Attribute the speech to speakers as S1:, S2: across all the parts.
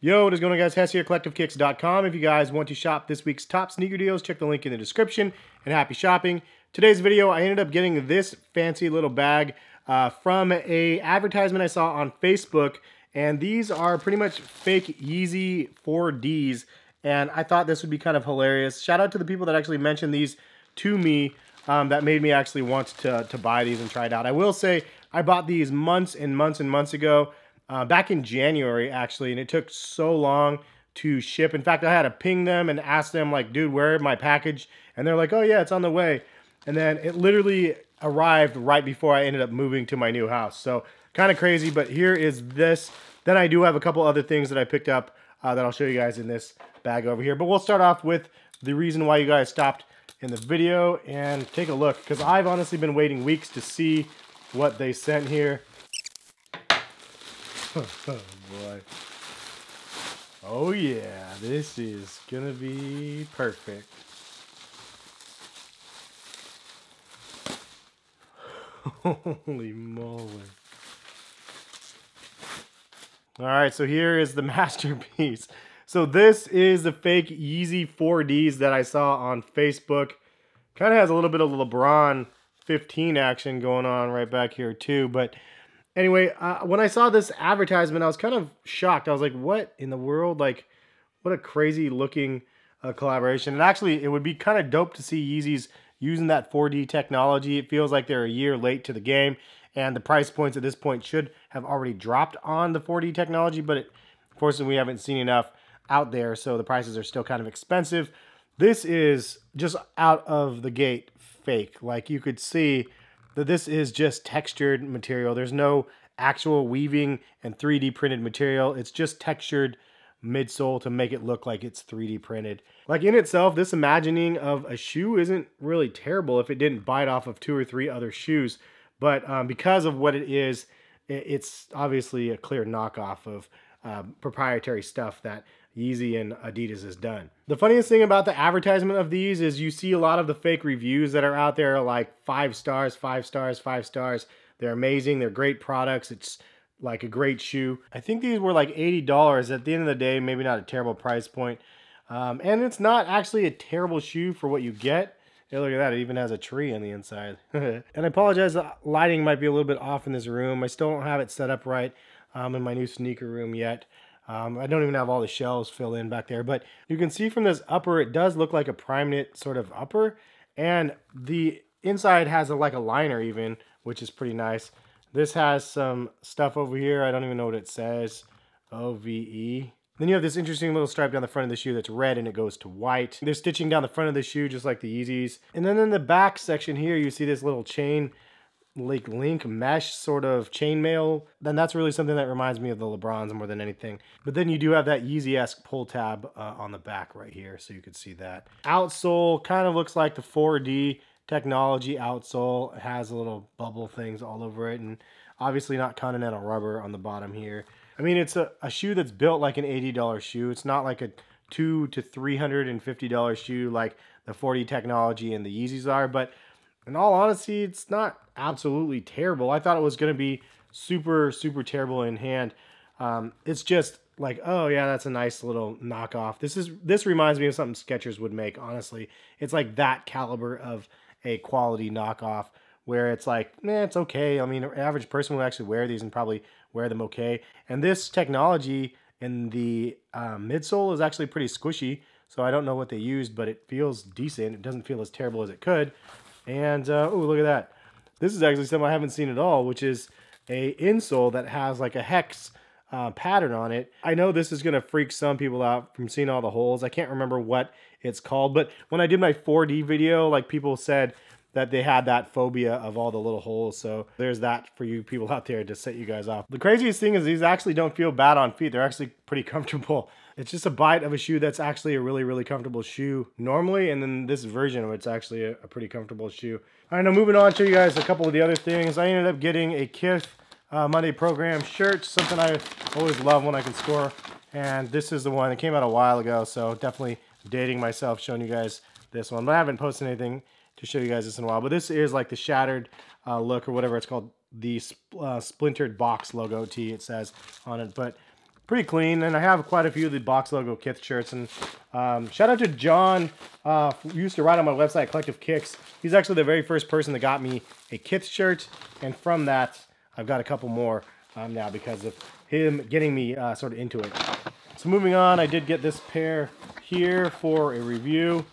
S1: Yo, what is going on, guys? Hess here, CollectiveKicks.com. If you guys want to shop this week's top sneaker deals, check the link in the description, and happy shopping. Today's video, I ended up getting this fancy little bag from a advertisement I saw on Facebook, and these are pretty much fake Yeezy 4Ds, and I thought this would be kind of hilarious. Shout out to the people that actually mentioned these to me. That made me actually want to buy these and try it out. I will say, I bought these months and months and months ago. Back in January, actually, and it took so long to ship. In fact, I had to ping them and ask them, like, dude, where is my package? And they're like, oh, yeah, it's on the way. And then it literally arrived right before I ended up moving to my new house. So kind of crazy, but here is this. Then I do have a couple other things that I picked up that I'll show you guys in this bag over here. But we'll start off with the reason why you guys stopped in the video and take a look, because I've honestly been waiting weeks to see what they sent here. Oh boy. Oh yeah, this is gonna be perfect. Holy moly. Alright, so here is the masterpiece. So this is the fake Yeezy 4Ds that I saw on Facebook. Kind of has a little bit of LeBron 15 action going on right back here too, but anyway, when I saw this advertisement, I was kind of shocked. I was like, what in the world? Like, what a crazy looking collaboration. And actually, it would be kind of dope to see Yeezys using that 4D technology. It feels like they're a year late to the game, and the price points at this point should have already dropped on the 4D technology, but unfortunately, we haven't seen enough out there, so the prices are still kind of expensive. This is just out of the gate fake. Like, you could see that this is just textured material. There's no actual weaving and 3D printed material. It's just textured midsole to make it look like it's 3D printed. Like, in itself, this imagining of a shoe isn't really terrible if it didn't bite off of 2 or 3 other shoes. But because of what it is, it's obviously a clear knockoff of proprietary stuff that Yeezy and Adidas has done. The funniest thing about the advertisement of these is you see a lot of the fake reviews that are out there like 5 stars, 5 stars, 5 stars. They're amazing. They're great products. It's like a great shoe. I think these were like $80 at the end of the day. Maybe not a terrible price point. And it's not actually a terrible shoe for what you get. Hey, look at that. It even has a tree on the inside. And I apologize. The lighting might be a little bit off in this room. I still don't have it set up right in my new sneaker room yet. I don't even have all the shelves filled in back there, but you can see from this upper, it does look like a prime knit sort of upper, and the inside has like a liner even, which is pretty nice. This has some stuff over here. I don't even know what it says. OVE. Then you have this interesting little stripe down the front of the shoe that's red and it goes to white. There's stitching down the front of the shoe just like the Yeezys. And then in the back section here, you see this little chain like link mesh sort of chainmail. Then that's really something that reminds me of the LeBrons more than anything. But then you do have that Yeezy-esque pull tab on the back right here, so you can see that. Outsole kind of looks like the 4D technology outsole. It has little bubble things all over it, and obviously not Continental rubber on the bottom here. I mean, it's a shoe that's built like an $80 shoe. It's not like a $200 to $350 shoe like the 4D technology and the Yeezys are, but in all honesty, it's not absolutely terrible. I thought it was going to be super, super terrible in hand. It's just like, oh yeah, that's a nice little knockoff. This reminds me of something Skechers would make, honestly. It's like that caliber of a quality knockoff where it's like, it's okay. I mean, an average person will actually wear these and probably wear them okay. And this technology in the midsole is actually pretty squishy, so I don't know what they used, but it feels decent. It doesn't feel as terrible as it could. And, oh, look at that. This is actually something I haven't seen at all, which is a insole that has like a hex pattern on it. I know this is going to freak some people out from seeing all the holes. I can't remember what it's called, but when I did my 4D video, like, people said that they had that phobia of all the little holes. So there's that for you people out there to set you guys off. The craziest thing is these actually don't feel bad on feet. They're actually pretty comfortable. It's just a bite of a shoe that's actually a really, really comfortable shoe normally. And then this version of it's actually a pretty comfortable shoe. All right, now moving on, show you guys a couple of the other things. I ended up getting a Kith Monday Program shirt, something I always love when I can score. And this is the one that came out a while ago, so definitely dating myself showing you guys this one. But I haven't posted anything to show you guys this in a while. But this is like the shattered look, or whatever it's called, the splintered box logo tee, it says on it. But pretty clean. And I have quite a few of the box logo Kith shirts. And shout out to John, who used to write on my website, Collective Kicks. He's actually the very first person that got me a Kith shirt. And from that, I've got a couple more now because of him getting me sort of into it. So moving on, I did get this pair here for a review.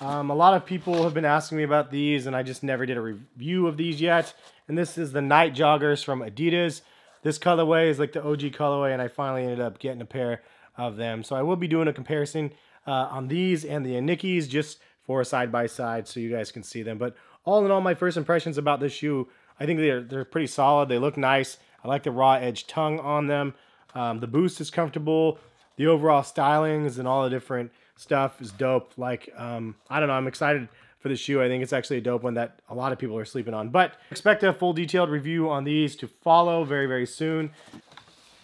S1: A lot of people have been asking me about these, and I just never did a review of these yet. And this is the Night Joggers from Adidas. This colorway is like the OG colorway, and I finally ended up getting a pair of them. So I will be doing a comparison on these and the Nikis just for a side-by-side so you guys can see them. But all in all, my first impressions about this shoe, I think they're pretty solid. They look nice. I like the raw edge tongue on them. The boost is comfortable. The overall stylings and all the different stuff is dope. Like, I don't know, I'm excited for the shoe. I think it's actually a dope one that a lot of people are sleeping on. But expect a full detailed review on these to follow very, very soon.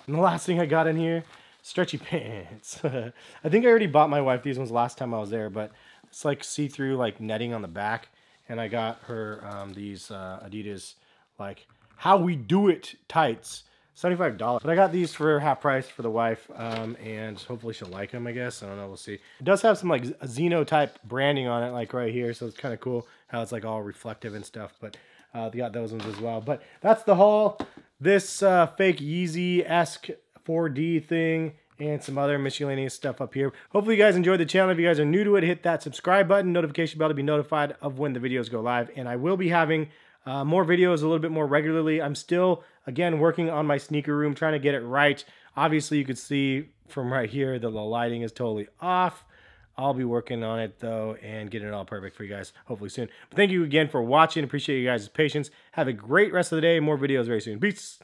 S1: And the last thing I got in here, stretchy pants. I think I already bought my wife these ones last time I was there, but it's like see-through like netting on the back. And I got her these Adidas like How We Do It tights. $75. But I got these for half price for the wife, and hopefully she'll like them, I guess. I don't know, we'll see. It does have some like Xeno type branding on it, like right here, so it's kind of cool how it's like all reflective and stuff, but they got those ones as well. But that's the haul. This fake Yeezy-esque 4D thing and some other miscellaneous stuff up here. Hopefully you guys enjoyed the channel. If you guys are new to it, hit that subscribe button, notification bell to be notified of when the videos go live, and I will be having more videos a little bit more regularly. I'm still, again, working on my sneaker room, trying to get it right. Obviously, you could see from right here that the lighting is totally off. I'll be working on it, though, and getting it all perfect for you guys, hopefully soon. But thank you again for watching. Appreciate you guys' patience. Have a great rest of the day. More videos very soon. Peace.